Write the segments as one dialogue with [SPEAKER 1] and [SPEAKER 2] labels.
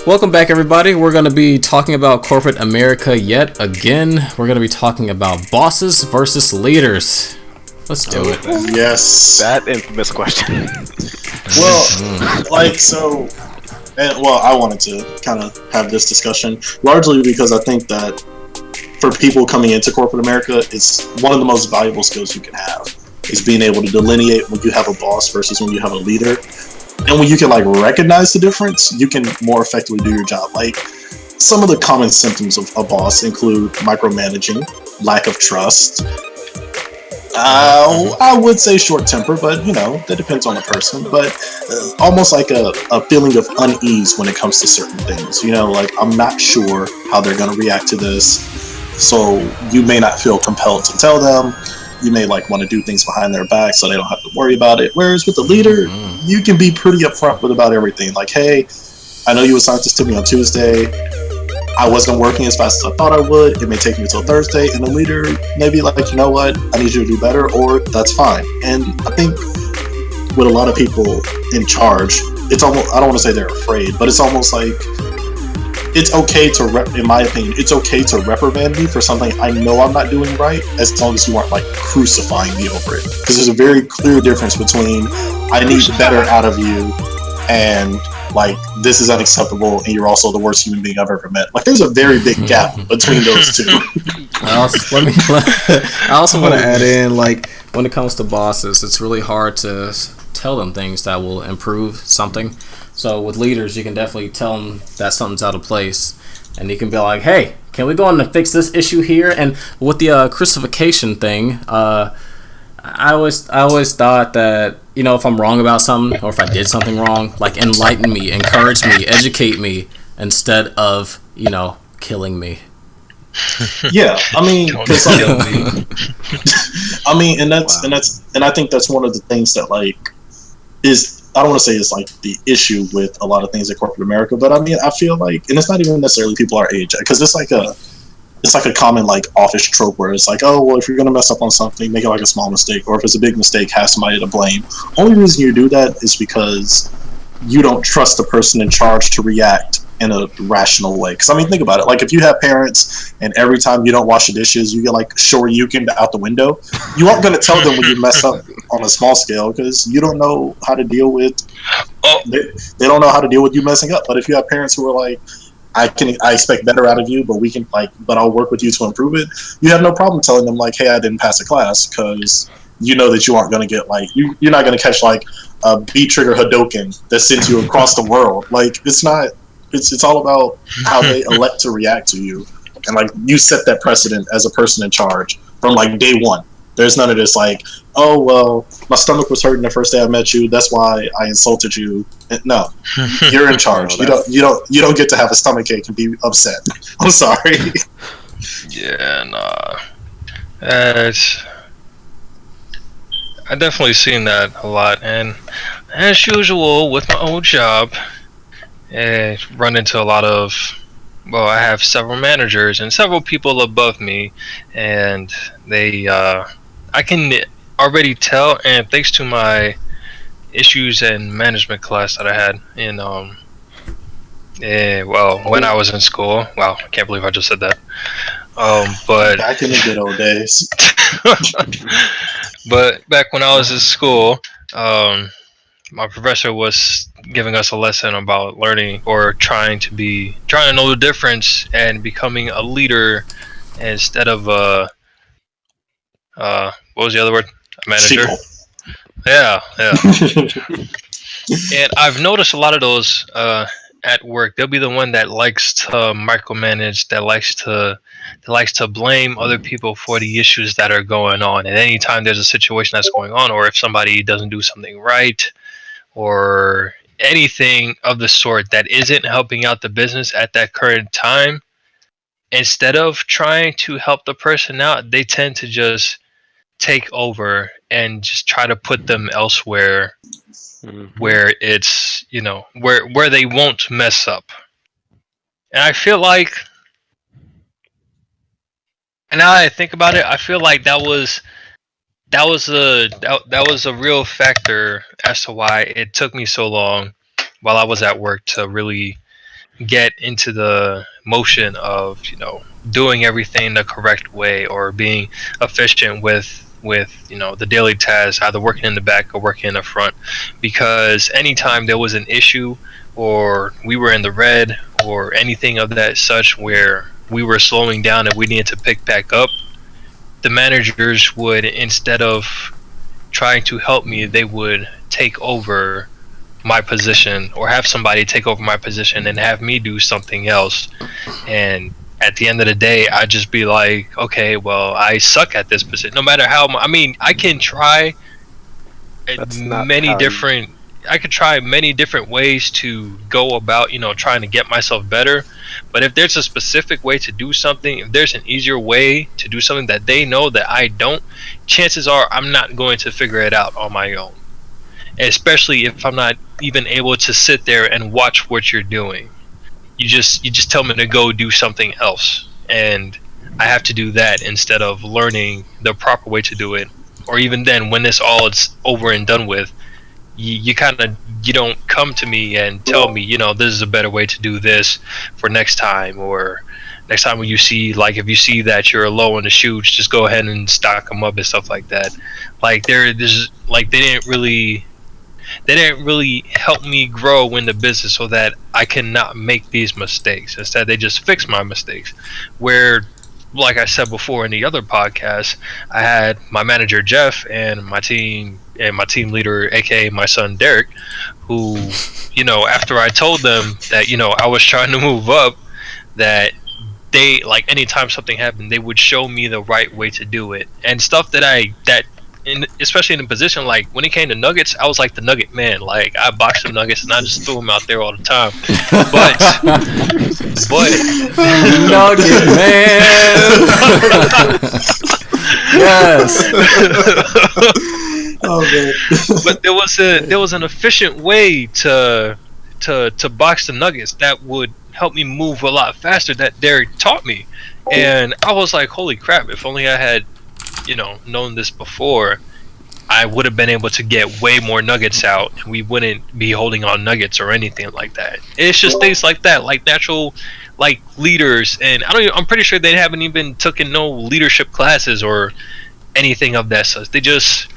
[SPEAKER 1] Welcome back, everybody. We're going to be talking about corporate America yet again. We're going to be talking about bosses versus leaders. Let's do it.
[SPEAKER 2] Yes.
[SPEAKER 3] That infamous question.
[SPEAKER 2] I wanted to kind of have this discussion largely because I think that for people coming into corporate America, it's one of the most valuable skills you can have is being able to delineate when you have a boss versus when you have a leader. And when you can recognize the difference, you can more effectively do your job. Some of the common symptoms of a boss include micromanaging, lack of trust. I would say short temper, but that depends on the person. But almost like a feeling of unease when it comes to certain things. I'm not sure how they're going to react to this, so you may not feel compelled to tell them. You may want to do things behind their back so they don't have to worry about it. Whereas with the leader, you can be pretty upfront with about everything. Hey, I know you assigned this to me on Tuesday. I wasn't working as fast as I thought I would. It may take me until Thursday. And the leader may be you know what? I need you to do better, or that's fine. And I think with a lot of people in charge, it's almost, I don't want to say they're afraid, but it's almost it's okay to, in my opinion, it's okay to reprimand me for something I know I'm not doing right, as long as you aren't crucifying me over it. Because there's a very clear difference between I need better out of you and this is unacceptable and you're also the worst human being I've ever met. There's a very big gap between those two.
[SPEAKER 1] I also want to add in when it comes to bosses, it's really hard to tell them things that will improve something. So with leaders, you can definitely tell them that something's out of place, and you can be like, "Hey, can we go on and fix this issue here?" And with the crucifixion thing, I always thought that if I'm wrong about something or if I did something wrong, enlighten me, encourage me, educate me instead of killing me.
[SPEAKER 2] Yeah, I mean, because and I think that's one of the things that is. I don't want to say it's the issue with a lot of things in corporate America, but I mean, I feel and it's not even necessarily people our age, because it's a common office trope where it's oh, well, if you're gonna mess up on something, make it a small mistake, or if it's a big mistake, have somebody to blame. Only reason you do that is because you don't trust the person in charge to react in a rational way. Because I mean, think about it. If you have parents and every time you don't wash the dishes, you get shoryuken out the window, you aren't going to tell them when you mess up on a small scale because you don't know how to deal with. They don't know how to deal with you messing up. But if you have parents who are I expect better out of you, but we can but I'll work with you to improve it. You have no problem telling them hey, I didn't pass a class, because you know that you aren't going to get you're not going to catch a B trigger Hadoken that sends you across the world. It's not. It's all about how they elect to react to you, and you set that precedent as a person in charge from day one. There's none of this oh well, my stomach was hurting the first day I met you, that's why I insulted you. No, you're in charge. You don't get to have a stomach ache and be upset. I'm sorry.
[SPEAKER 4] Yeah, nah. I definitely seen that a lot, and as usual with my old job, run into a lot of. Well, I have several managers and several people above me, and they I can already tell, and thanks to my issues and management class that I had in when I was in school. Wow, I can't believe I just said that. But
[SPEAKER 2] back in the good old days.
[SPEAKER 4] But back when I was in school, my professor was giving us a lesson about learning or trying to know the difference and becoming a leader instead of what was the other word? A manager.
[SPEAKER 2] Sequel.
[SPEAKER 4] Yeah. And I've noticed a lot of those at work. They'll be the one that likes to micromanage, that likes to blame other people for the issues that are going on. And anytime there's a situation that's going on, or if somebody doesn't do something right, or anything of the sort that isn't helping out the business at that current time, instead of trying to help the person out, they tend to just take over and just try to put them elsewhere, where it's where they won't mess up. And I feel and now that I think about it, I feel that was a real factor as to why it took me so long while I was at work to really get into the motion of, doing everything the correct way, or being efficient with the daily tasks, either working in the back or working in the front. Because anytime there was an issue, or we were in the red, or anything of that such, where we were slowing down and we needed to pick back up, the managers would, instead of trying to help me, they would take over my position, or have somebody take over my position and have me do something else. And at the end of the day, I'd just be like, okay, well, I suck at this position. No matter how, I can try
[SPEAKER 3] That's not
[SPEAKER 4] many
[SPEAKER 3] how you.
[SPEAKER 4] different. I could try many different ways to go about, trying to get myself better. But if there's a specific way to do something, if there's an easier way to do something that they know that I don't, chances are I'm not going to figure it out on my own. Especially if I'm not even able to sit there and watch what you're doing. You just tell me to go do something else, and I have to do that instead of learning the proper way to do it. Or even then, when this all is over and done with, you kind of, you don't come to me and tell me, this is a better way to do this for next time. Or next time when you see, like, if you see that you're low on the shoots, just go ahead and stock them up and stuff like that. Like, there's like, they didn't really help me grow in the business so that I cannot make these mistakes. Instead, they just fix my mistakes. Where, like I said before in the other podcast, I had my manager Jeff and my team leader, aka my son Derek, who, after I told them that, I was trying to move up, that they, like, anytime something happened, they would show me the right way to do it. And stuff especially in a position, like when it came to nuggets, I was like the nugget man. Like, I boxed the nuggets and I just threw them out there all the time. But
[SPEAKER 1] Nugget man. Yes.
[SPEAKER 2] Oh man.
[SPEAKER 4] But there was an efficient way to box the nuggets that would help me move a lot faster, that Derek taught me. And I was like, holy crap, if only I had, known this before, I would have been able to get way more nuggets out, and we wouldn't be holding on nuggets or anything like that. It's just things like that, like natural, like leaders. And I'm pretty sure they haven't even taken no leadership classes or anything of that such. They just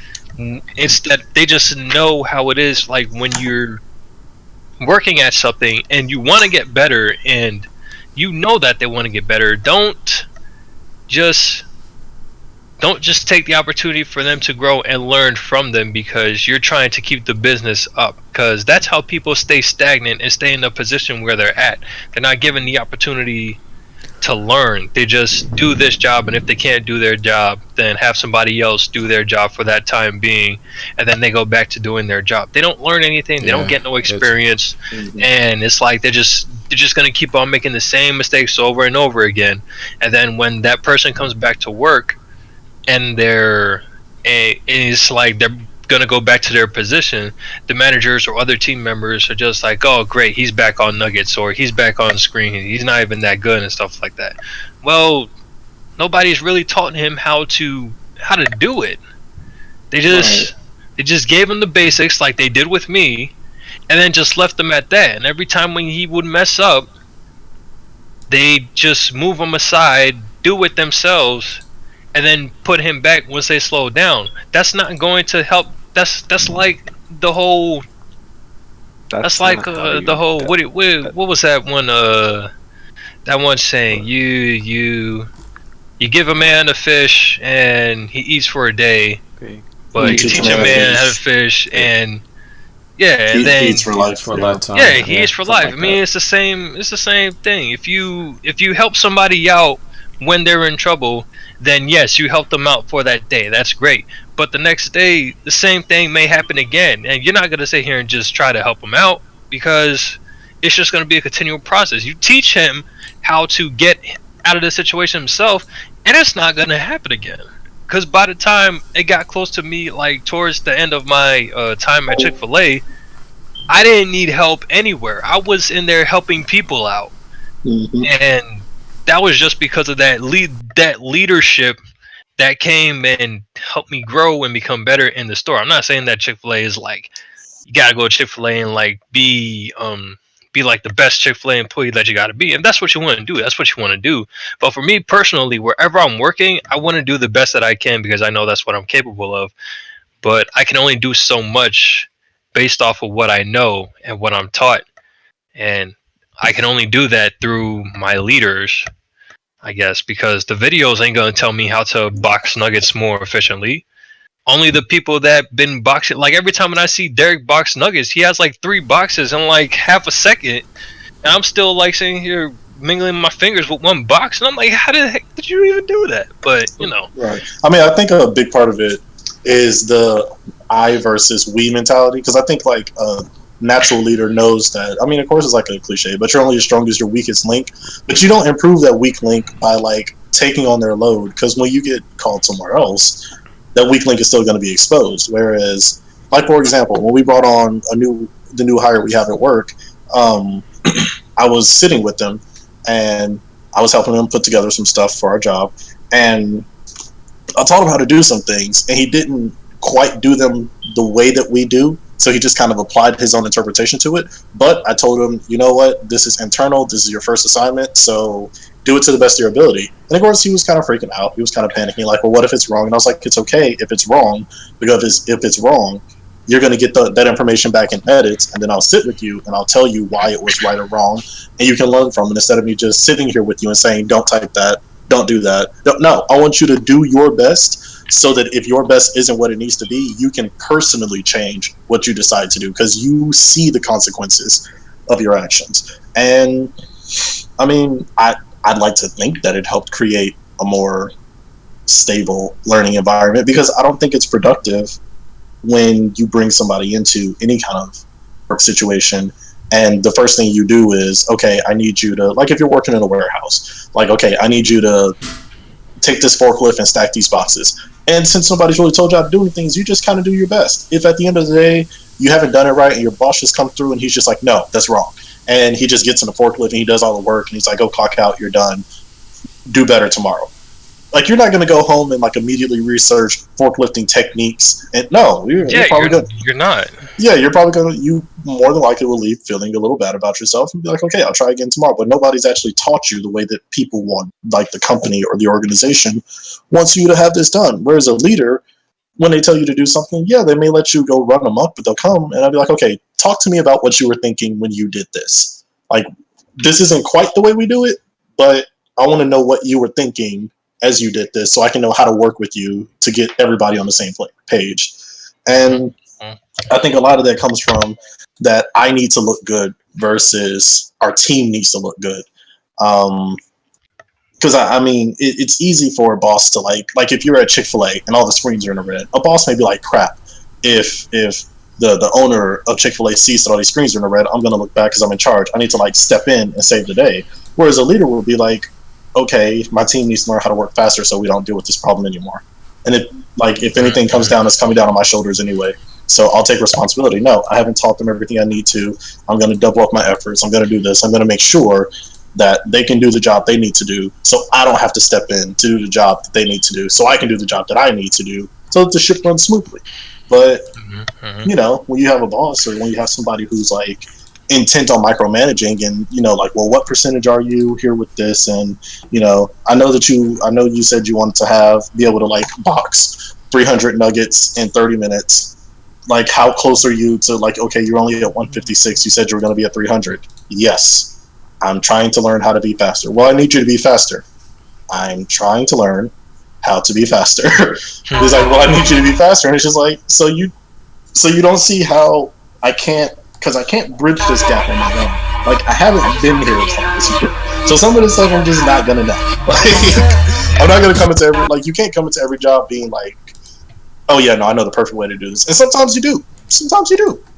[SPEAKER 4] know how it is, like when you're working at something and you want to get better, and that they want to get better. Don't just take the opportunity for them to grow and learn from them, because you're trying to keep the business up. Because that's how people stay stagnant and stay in the position where they're at. They're not given the opportunity to learn. They just do this job, and if they can't do their job, then have somebody else do their job for that time being, and then they go back to doing their job. They don't learn anything. They don't get no experience, and it's like they're just going to keep on making the same mistakes over and over again. And then when that person comes back to work, and it's like they're gonna go back to their position, the managers or other team members are just like, oh great, he's back on nuggets, or he's back on screen, he's not even that good and stuff like that. Well, nobody's really taught him how to do it. They just gave him the basics, like they did with me, and then just left him at that. And every time when he would mess up, they just move him aside, do it themselves, and then put him back once they slow down. That's not going to help. That's like the whole. That's like the whole. What was that one? That one saying, you give a man a fish and he eats for a day, but you teach a man how to fish, and and
[SPEAKER 2] he
[SPEAKER 4] then
[SPEAKER 2] eats for life.
[SPEAKER 1] For a lifetime.
[SPEAKER 4] yeah, he eats for life.
[SPEAKER 1] Like
[SPEAKER 4] I mean, it's the same. It's the same thing. If you help somebody out when they're in trouble, then yes, you help them out for that day. That's great. But the next day, the same thing may happen again, and you're not gonna sit here and just try to help them out, because it's just gonna be a continual process. You teach him how to get out of the situation himself, and it's not gonna happen again. Because by the time it got close to me, like towards the end of my time at Chick-fil-A, I didn't need help anywhere. I was in there helping people out, and that was just because of that leadership that came and helped me grow and become better in the store. I'm not saying that Chick-fil-A is like, you gotta go to Chick-fil-A and like be be like the best Chick-fil-A employee that you got to be, and that's what you want to do. That's what you want to do. But for me personally, wherever I'm working, I want to do the best that I can because I know that's what I'm capable of. But I can only do so much based off of what I know and what I'm taught, and I can only do that through my leaders, I guess, because the videos ain't gonna tell me how to box nuggets more efficiently. Only the people that been boxing, like every time when I see Derek box nuggets, he has like 3 boxes in like half a second, and I'm still like sitting here mingling my fingers with 1 box, and I'm like, how the heck did you even do that? But you know,
[SPEAKER 2] right. I mean, I think a big part of it is the I versus we mentality, because I think like a natural leader knows that. I mean, of course, it's like a cliche, but you're only as strong as your weakest link. But you don't improve that weak link by like taking on their load, because when you get called somewhere else, that weak link is still going to be exposed. Whereas, like for example, when we brought on the new hire we have at work, I was sitting with them and I was helping him put together some stuff for our job, and I taught him how to do some things, and he didn't quite do them the way that we do. So he just kind of applied his own interpretation to it. But I told him, you know what? This is internal. This is your first assignment. So do it to the best of your ability. And of course, he was kind of freaking out. He was kind of panicking, like, well, what if it's wrong? And I was like, it's okay if it's wrong, because if it's wrong, you're going to get that information back in edits, and then I'll sit with you and I'll tell you why it was right or wrong, and you can learn from it instead of me just sitting here with you and saying, don't type that, don't do that. No, I want you to do your best, so that if your best isn't what it needs to be, you can personally change what you decide to do, because you see the consequences of your actions. And I mean, I'd like to think that it helped create a more stable learning environment, because I don't think it's productive when you bring somebody into any kind of work situation and the first thing you do is, okay, I need you to, like if you're working in a warehouse, like, okay, I need you to take this forklift and stack these boxes. And since nobody's really told you how to do anything, you just kind of do your best. If at the end of the day you haven't done it right and your boss just comes through and he's just like, no, that's wrong, and he just gets in the forklift and he does all the work and he's like, go clock out, you're done, do better tomorrow. Like, you're not going to go home and like immediately research forklifting techniques. And no, you're probably going.
[SPEAKER 4] You're not.
[SPEAKER 2] Yeah, you're probably going to. You more than likely will leave feeling a little bad about yourself and be like, okay, I'll try again tomorrow. But nobody's actually taught you the way that people want, like the company or the organization wants you to have this done. Whereas a leader, when they tell you to do something, yeah, they may let you go run them up, but they'll come and I'll be like, okay, talk to me about what you were thinking when you did this. Like, this isn't quite the way we do it, but I want to know what you were thinking as you did this, so I can know how to work with you to get everybody on the same page. And I think a lot of that comes from that I need to look good versus our team needs to look good. Because I mean, it's easy for a boss to like if you're at Chick-fil-A and all the screens are in the red, a boss may be like, crap, if the owner of Chick-fil-A sees that all these screens are in the red, I'm going to look back because I'm in charge. I need to like step in and save the day. Whereas a leader will be like, okay, my team needs to learn how to work faster so we don't deal with this problem anymore. And if anything comes down, it's coming down on my shoulders anyway. So I'll take responsibility. No, I haven't taught them everything I need to. I'm going to double up my efforts. I'm going to do this. I'm going to make sure that they can do the job they need to do, so I don't have to step in to do the job that they need to do, so I can do the job that I need to do, so that the ship runs smoothly. But, you know, when you have a boss or when you have somebody who's like intent on micromanaging and, you know, like, well, what percentage are you here with this? And, you know you said you wanted to be able to like box 300 nuggets in 30 minutes. Like, how close are you to like, okay, you're only at 156. You said you were going to be at 300. Yes. I'm trying to learn how to be faster. Well, I need you to be faster. I'm trying to learn how to be faster. He's like, well, I need you to be faster. And it's just like, so you don't see how I can't bridge this gap on my own. Like, I haven't been here as long as you. So some of this stuff I'm just not gonna know. Like, I'm not gonna come into you can't come into every job being like, oh yeah, no, I know the perfect way to do this. And sometimes you do.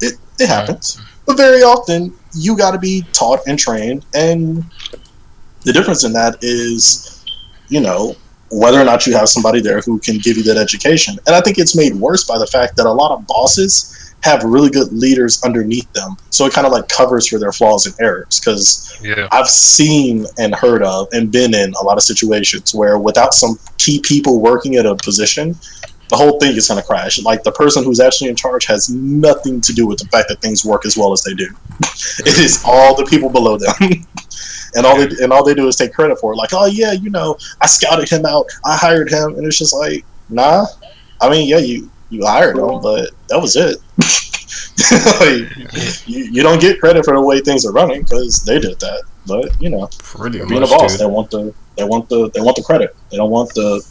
[SPEAKER 2] It happens. But very often you got to be taught and trained, and the difference in that is, you know, whether or not you have somebody there who can give you that education. And I think it's made worse by the fact that a lot of bosses have really good leaders underneath them, so it kind of like covers for their flaws and errors. Because I've seen and heard of and been in a lot of situations where without some key people working at a position, the whole thing is going to crash. Like, the person who's actually in charge has nothing to do with the fact that things work as well as they do. It is all the people below them. And all they do is take credit for it. Like, oh yeah, I scouted him out, I hired him, and it's just like, nah. I mean, yeah, you hired him, but that was it. Like, you don't get credit for the way things are running because they did that. But
[SPEAKER 1] pretty
[SPEAKER 2] being
[SPEAKER 1] much,
[SPEAKER 2] a boss,
[SPEAKER 1] dude.
[SPEAKER 2] they want the credit. They don't want the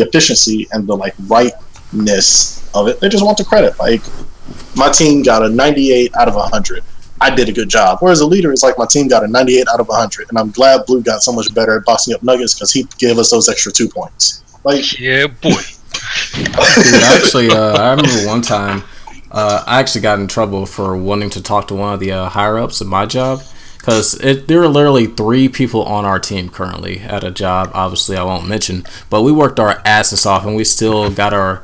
[SPEAKER 2] efficiency and the like rightness of it. They just want the credit. Like, my team got a 98 out of 100. I did a good job. Whereas a leader is like, my team got a 98 out of 100, and I'm glad Blue got so much better at boxing up Nuggets because he gave us those extra 2 points. Like,
[SPEAKER 4] yeah, boy.
[SPEAKER 1] Dude, actually, I remember one time, I actually got in trouble for wanting to talk to one of the higher ups at my job. Because there are literally 3 people on our team currently at a job, obviously I won't mention, but we worked our asses off and we still got our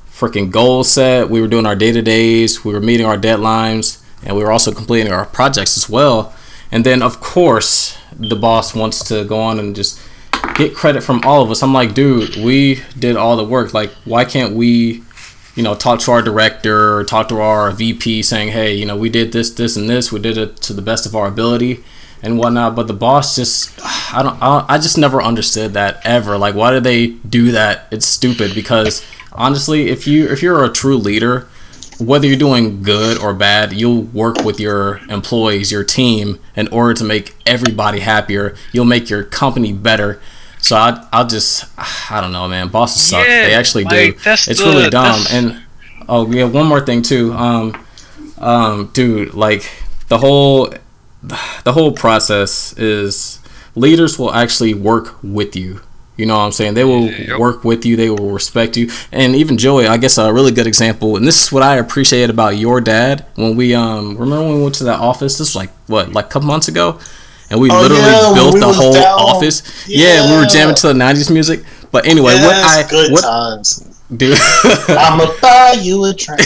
[SPEAKER 1] freaking goals set. We were doing our day-to-days, we were meeting our deadlines, and we were also completing our projects as well. And then, of course, the boss wants to go on and just get credit from all of us. I'm like, dude, we did all the work. Like, why can't we talk to our director or talk to our VP saying, hey, we did this, and this. We did it to the best of our ability and whatnot. But the boss just, I just never understood that ever. Like, why did they do that? It's stupid because honestly, if you're a true leader, whether you're doing good or bad, you'll work with your employees, your team, in order to make everybody happier. You'll make your company better. So I don't know, man. Bosses suck.
[SPEAKER 4] Yeah,
[SPEAKER 1] they actually do. It's really dumb. And one more thing too. Dude, like the whole process is leaders will actually work with you. You know what I'm saying? They will work with you. They will respect you. And even Joey, I guess a really good example. And this is what I appreciate about your dad. When we remember when we went to that office? This was like a couple months ago. And we literally built the whole office. Yeah, we were jamming to the 90s music. But anyway,
[SPEAKER 2] good times.
[SPEAKER 1] Dude,
[SPEAKER 2] I'ma buy you a train.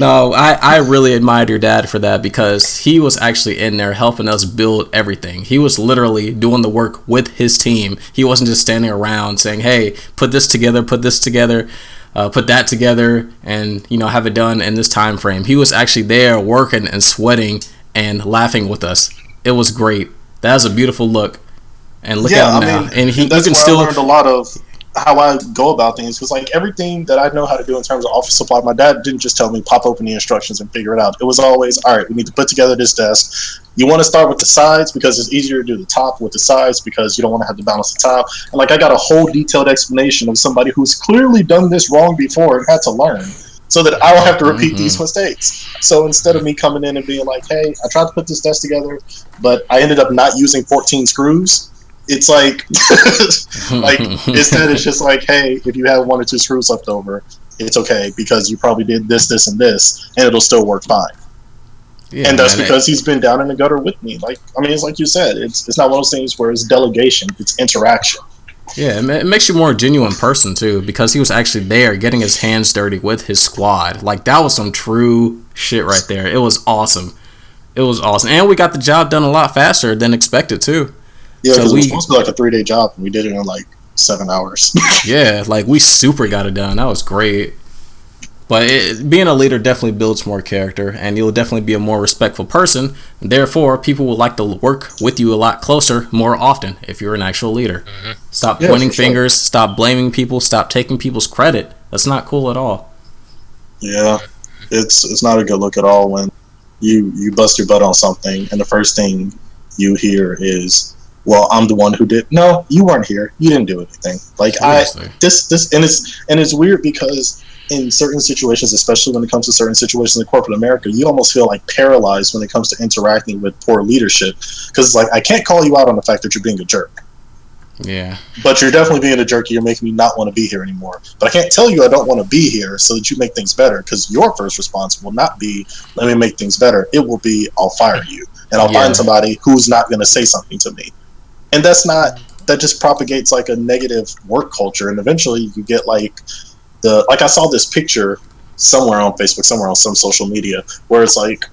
[SPEAKER 1] I really admired your dad for that because he was actually in there helping us build everything. He was literally doing the work with his team. He wasn't just standing around saying, hey, put this together, put that together, and have it done in this time frame. He was actually there working and sweating and laughing with us. It was great. That was a beautiful look. And look at him now. And
[SPEAKER 2] I learned a lot of how I go about things, because like everything that I know how to do in terms of office supply, my dad didn't just tell me pop open the instructions and figure it out. It was always, all right, we need to put together this desk. You want to start with the sides because it's easier to do the top with the sides because you don't want to have to balance the top. And like, I got a whole detailed explanation of somebody who's clearly done this wrong before and had to learn, so that I don't have to repeat these mistakes. So instead of me coming in and being like, hey, I tried to put this desk together, but I ended up not using 14 screws. It's like, like instead it's just like, hey, if you have 1 or 2 screws left over, it's okay because you probably did this, this, and this, and it'll still work fine. Yeah, and that's because he's been down in the gutter with me. Like, I mean, it's like you said, it's not one of those things where it's delegation, it's interaction.
[SPEAKER 1] Yeah, it makes you a more genuine person too, because he was actually there getting his hands dirty with his squad. Like, that was some true shit right there. It was awesome. And we got the job done a lot faster than expected too.
[SPEAKER 2] Yeah, because it was supposed to be like a 3-day job, and we did it in like 7 hours. Yeah,
[SPEAKER 1] like we super got it done. That was great. But being a leader definitely builds more character, and you'll definitely be a more respectful person. Therefore, people will like to work with you a lot closer more often if you're an actual leader. Mm-hmm. Stop pointing fingers, stop blaming people, stop taking people's credit. That's not cool at all.
[SPEAKER 2] Yeah, it's not a good look at all when you bust your butt on something, and the first thing you hear is, well, I'm the one who did. No, you weren't here. You didn't do anything. Like, seriously. It's weird because in certain situations, especially when it comes to certain situations in corporate America, you almost feel like paralyzed when it comes to interacting with poor leadership, because it's like, I can't call you out on the fact that you're being a jerk.
[SPEAKER 1] Yeah.
[SPEAKER 2] But you're definitely being a jerk. You're making me not want to be here anymore. But I can't tell you I don't want to be here so that you make things better, because your first response will not be, let me make things better. It will be, I'll fire you. And I'll find somebody who's not going to say something to me. And that just propagates like a negative work culture. And eventually you get like I saw this picture somewhere on Facebook, somewhere on some social media, where it's like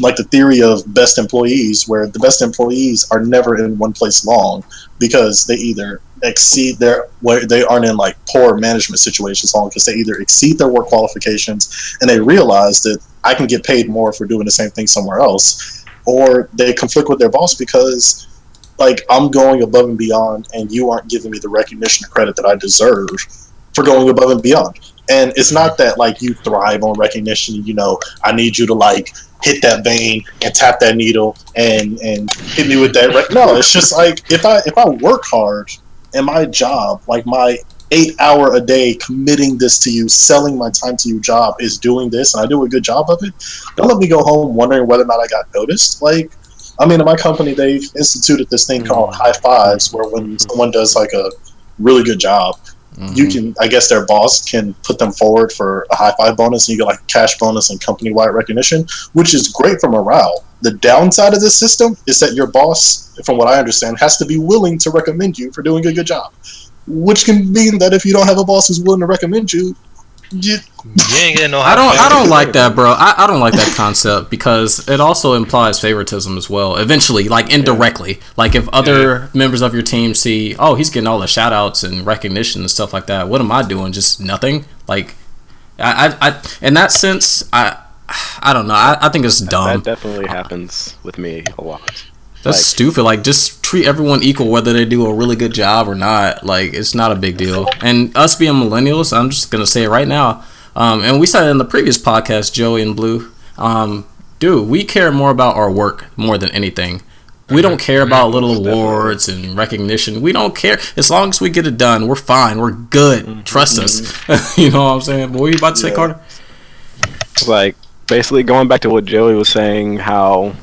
[SPEAKER 2] like the theory of best employees, where the best employees are never in one place long because they either exceed their where they aren't in like poor management situations long because they either exceed their work qualifications and they realize that I can get paid more for doing the same thing somewhere else, or they conflict with their boss because like I'm going above and beyond and you aren't giving me the recognition and credit that I deserve for going above and beyond. And it's not that like you thrive on recognition, you know, I need you to like hit that vein and tap that needle and hit me with that no, it's just like if I work hard in my job, like my 8 hour a day committing this to you, selling my time to you job is doing this and I do a good job of it, don't let me go home wondering whether or not I got noticed. Like I mean in my company they've instituted this thing called high fives where when someone does like a really good job, you can, I guess their boss can put them forward for a high five bonus and you get like a cash bonus and company wide recognition, which is great for morale. The downside of this system is that your boss, from what I understand, has to be willing to recommend you for doing a good job, which can mean that if you don't have a boss who's willing to recommend you,
[SPEAKER 4] You ain't getting no
[SPEAKER 1] I don't like that, bro. I don't like that concept because it also implies favoritism as well. Eventually, like indirectly, like if other members of your team see, oh, he's getting all the shout outs and recognition and stuff like that. What am I doing? Just nothing. Like, I in that sense, I don't know. I think it's dumb.
[SPEAKER 5] That definitely happens with me a lot.
[SPEAKER 1] That's stupid. Like, just treat everyone equal, whether they do a really good job or not. Like, it's not a big deal. And us being millennials, I'm just gonna say it right now. And we said it in the previous podcast, Joey and Blue. Dude, we care more about our work more than anything. We don't care about little awards and recognition. We don't care. As long as we get it done, we're fine. We're good. Trust us. You know what I'm saying? But what were you about to say, Carter?
[SPEAKER 5] Like, basically going back to what Joey was saying, how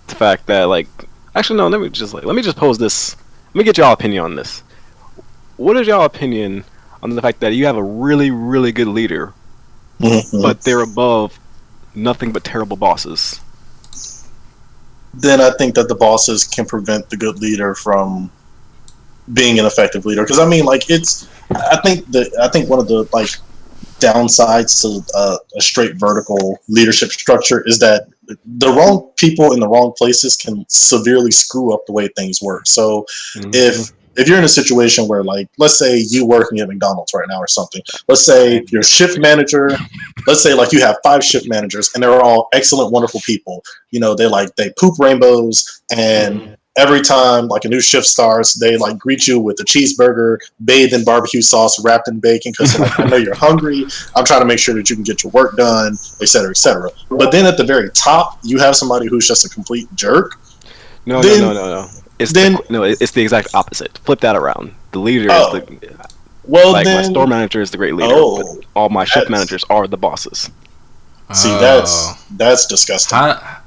[SPEAKER 5] the fact that like actually no, let me just pose this. Let me get y'all opinion on this. What is y'all opinion on the fact that you have a really, really good leader, but they're above nothing but terrible bosses?
[SPEAKER 2] Then I think that the bosses can prevent the good leader from being an effective leader. Because I mean, like I think one of the like downsides to a straight vertical leadership structure is that the wrong people in the wrong places can severely screw up the way things work. So if you're in a situation where, like, let's say you working at McDonald's right now or something, let's say your shift manager, let's say like you have 5 shift managers and they're all excellent, wonderful people. You know, they poop rainbows and every time like a new shift starts, they like greet you with a cheeseburger bathed in barbecue sauce, wrapped in bacon because like, I know you're hungry. I'm trying to make sure that you can get your work done, et cetera, et cetera. But then at the very top, you have somebody who's just a complete jerk.
[SPEAKER 5] No. It's the exact opposite. Flip that around. The leader is the my store manager is the great leader, but all my shift managers are the bosses.
[SPEAKER 2] See, that's disgusting.
[SPEAKER 1] How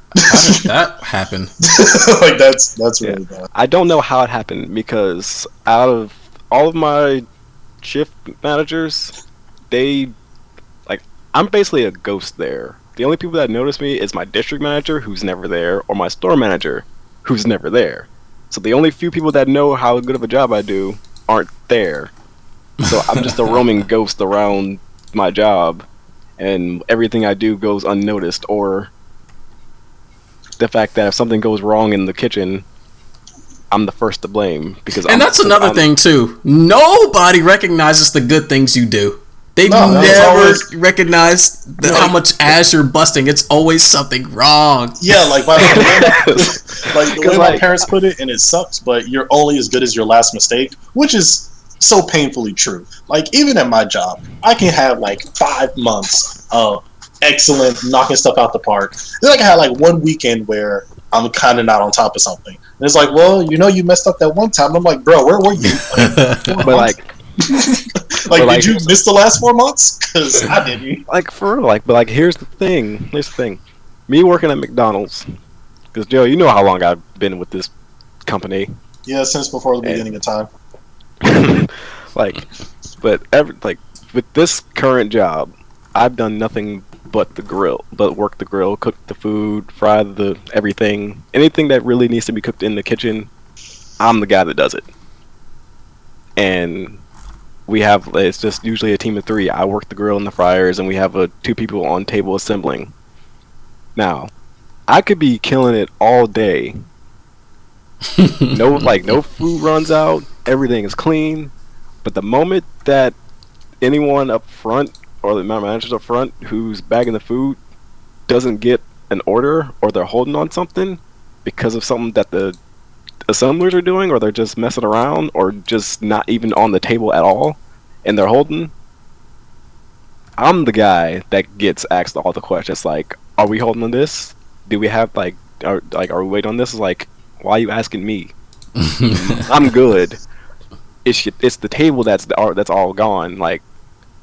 [SPEAKER 1] did that happen?
[SPEAKER 2] Like that's really bad.
[SPEAKER 5] I don't know how it happened because out of all of my shift managers, I'm basically a ghost there. The only people that notice me is my district manager, who's never there, or my store manager, who's never there. So the only few people that know how good of a job I do aren't there. So I'm just a roaming ghost around my job, and everything I do goes unnoticed, or the fact that if something goes wrong in the kitchen, I'm the first to blame. That's
[SPEAKER 1] another thing too. Nobody recognizes the good things you do. They never recognize how much ass you're busting. It's always something wrong.
[SPEAKER 2] Yeah, like the way my parents put it, and it sucks, but you're only as good as your last mistake, which is so painfully true. Like, even at my job, I can have like 5 months of excellent knocking stuff out the park. Then I can have like 1 weekend where I'm kind of not on top of something. And it's like, well, you know, you messed up that one time. And I'm like, bro, where were you? Did you miss the last 4 months? Because I didn't.
[SPEAKER 5] Like, for real, but here's the thing. Me working at McDonald's, because Joe, you know how long I've been with this company.
[SPEAKER 2] Yeah, since before the beginning of time.
[SPEAKER 5] With this current job, I've done nothing but work the grill, cook the food, fry everything. Anything that really needs to be cooked in the kitchen, I'm the guy that does it. And it's just usually a team of 3. I work the grill and the fryers, and we have 2 people on table assembling. Now, I could be killing it all day. No food runs out, everything is clean. But the moment that anyone up front or the managers up front who's bagging the food doesn't get an order, or they're holding on something because of something that the assemblers are doing, or they're just messing around, or just not even on the table at all, and they're holding, I'm the guy that gets asked all the questions like, are we holding on this? Do we have are we waiting on this? Like, why are you asking me? I'm good. It's the table that's all gone. Like,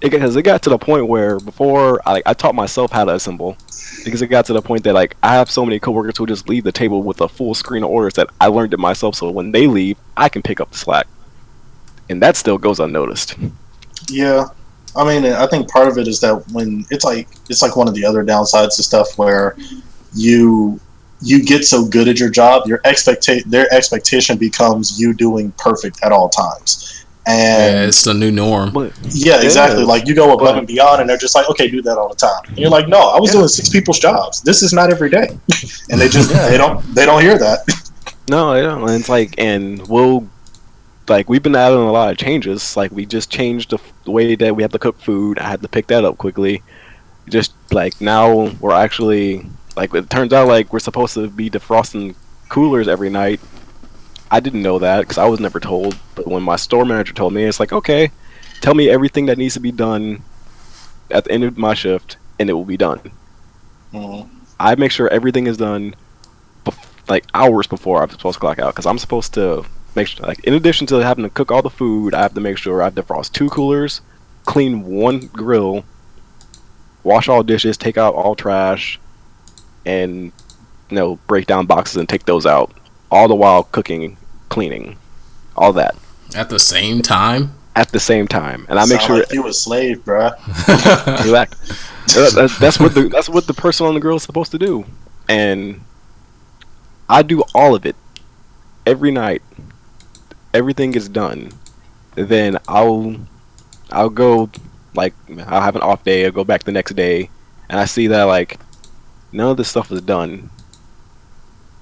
[SPEAKER 5] because it got to the point where before I taught myself how to assemble, because it got to the point that like I have so many coworkers who just leave the table with a full screen of orders that I learned it myself. So when they leave, I can pick up the slack, and that still goes unnoticed.
[SPEAKER 2] Yeah, I mean, I think part of it is that when it's like one of the other downsides to stuff where you get so good at your job, their expectation becomes you doing perfect at all times. And
[SPEAKER 1] it's the new norm.
[SPEAKER 2] Yeah, exactly. Like you go above and beyond, and they're just like, "Okay, do that all the time." And you're like, "No, I was doing 6 people's jobs. This is not every day." And they just they don't hear that.
[SPEAKER 5] No, they don't. And it's like, and we've been adding a lot of changes. Like we just changed the way that we have to cook food. I had to pick that up quickly. Just like now we're actually like, it turns out like we're supposed to be defrosting coolers every night. I didn't know that because I was never told. But when my store manager told me, it's like, okay, tell me everything that needs to be done at the end of my shift, and it will be done.
[SPEAKER 2] Mm-hmm.
[SPEAKER 5] I make sure everything is done like hours before I'm supposed to clock out, because I'm supposed to make sure, like, in addition to having to cook all the food, I have to make sure I defrost 2 coolers, clean 1 grill, wash all dishes, take out all trash, and break down boxes and take those out, all the while cooking, cleaning, all that
[SPEAKER 1] At the same time?
[SPEAKER 5] At the same time. And I make sure
[SPEAKER 2] like you a slave, bruh.
[SPEAKER 5] Exactly. That's what the person on the grill is supposed to do. And I do all of it every night. Everything is done. Then I'll go, like, I'll have an off day, I'll go back the next day, and I see that like none of this stuff is done.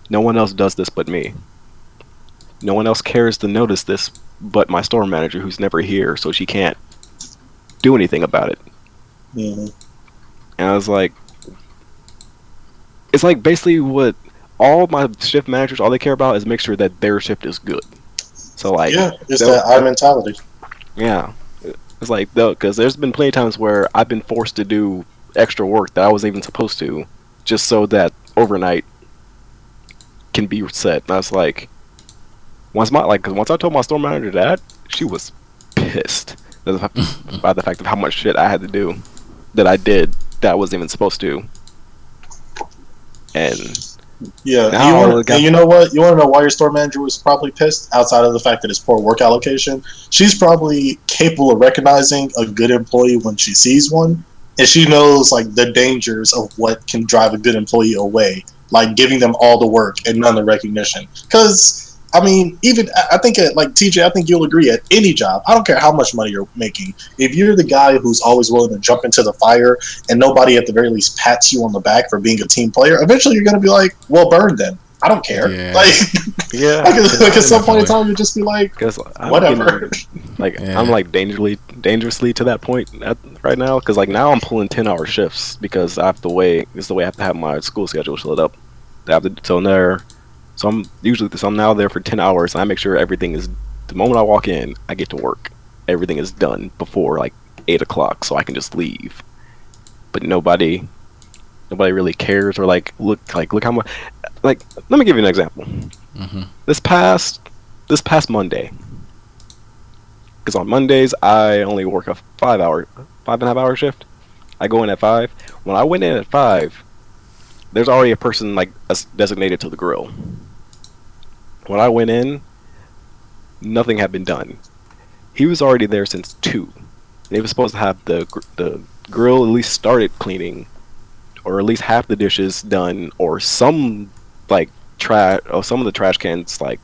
[SPEAKER 5] No one else does this but me. No one else cares to notice this but my store manager, who's never here, so she can't do anything about it.
[SPEAKER 2] Mm-hmm.
[SPEAKER 5] And I was like, it's like basically what all my shift managers, all they care about is make sure that their shift is good. So like,
[SPEAKER 2] yeah, it's that I mentality.
[SPEAKER 5] Yeah, it's like, because there's been plenty of times where I've been forced to do extra work that I wasn't even supposed to, just so that overnight can be set. And I was like, once I told my store manager that, she was pissed by the fact of how much shit I had to do that I did that I wasn't even supposed to. And
[SPEAKER 2] yeah, you know what? You want to know why your store manager was probably pissed? Outside of the fact that it's poor work allocation, she's probably capable of recognizing a good employee when she sees one, and she knows like the dangers of what can drive a good employee away, like giving them all the work and none of the recognition. Because I mean, even I think like TJ, I think you'll agree, at any job, I don't care how much money you're making, if you're the guy who's always willing to jump into the fire and nobody at the very least pats you on the back for being a team player, eventually you're going to be like, well, burn then. I don't care.
[SPEAKER 1] Yeah.
[SPEAKER 2] Like,
[SPEAKER 5] yeah,
[SPEAKER 2] like at some point in time, you just be like, whatever.
[SPEAKER 5] I'm like dangerously to that point right now, because like now I'm pulling 10-hour shifts because I have to wait. This is the way I have to have my school schedule set up. I have to so I'm now there for 10 hours, and I make sure everything is, the moment I walk in, I get to work. Everything is done before like 8 o'clock, so I can just leave. But nobody really cares, or like look how much. Like, let me give you an example.
[SPEAKER 1] Mm-hmm.
[SPEAKER 5] This past Monday, because on Mondays I only work a 5.5-hour shift. I go in at 5. When I went in at 5, there's already a person like designated to the grill. When I went in, nothing had been done. He was already there since 2. They were supposed to have the grill at least started cleaning, or at least half the dishes done, or some like trash, or some of the trash cans, like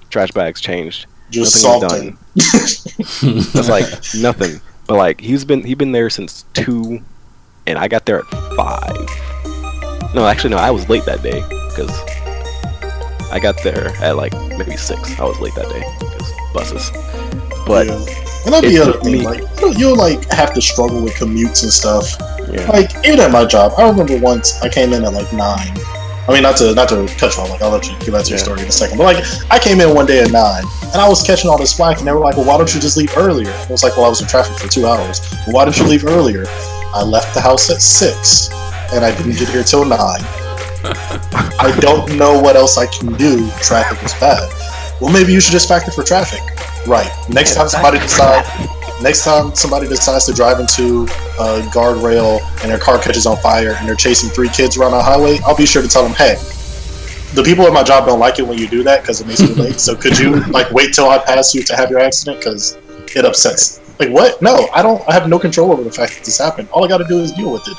[SPEAKER 5] trash bags changed.
[SPEAKER 2] Just
[SPEAKER 5] nothing done. That's like nothing. But like he's been there since 2, and I got there at 5. No, actually, no. I was late that day because I got there at like maybe 6. I was late that day because buses. But
[SPEAKER 2] and that'd be the other thing. Like you'll like have to struggle with commutes and stuff.
[SPEAKER 5] Yeah.
[SPEAKER 2] Like even at my job, I remember once I came in at like 9. I mean, not to cut you off. Like I'll let you get back to your story in a second. But like I came in one day at 9, and I was catching all this flack, and they were like, "Well, why don't you just leave earlier?" I was like, "Well, I was in traffic for 2 hours. Well, why didn't you leave earlier?" I left the house at 6, and I didn't get here till 9. I don't know what else I can do. Traffic is bad. Well, maybe you should just factor for traffic. Right. Next time somebody decides to drive into a guardrail and their car catches on fire and they're chasing 3 kids around a highway, I'll be sure to tell them, hey, the people at my job don't like it when you do that because it makes me late. So could you like wait till I pass you to have your accident because it upsets. Like what? No, I have no control over the fact that this happened. All I got to do is deal with it.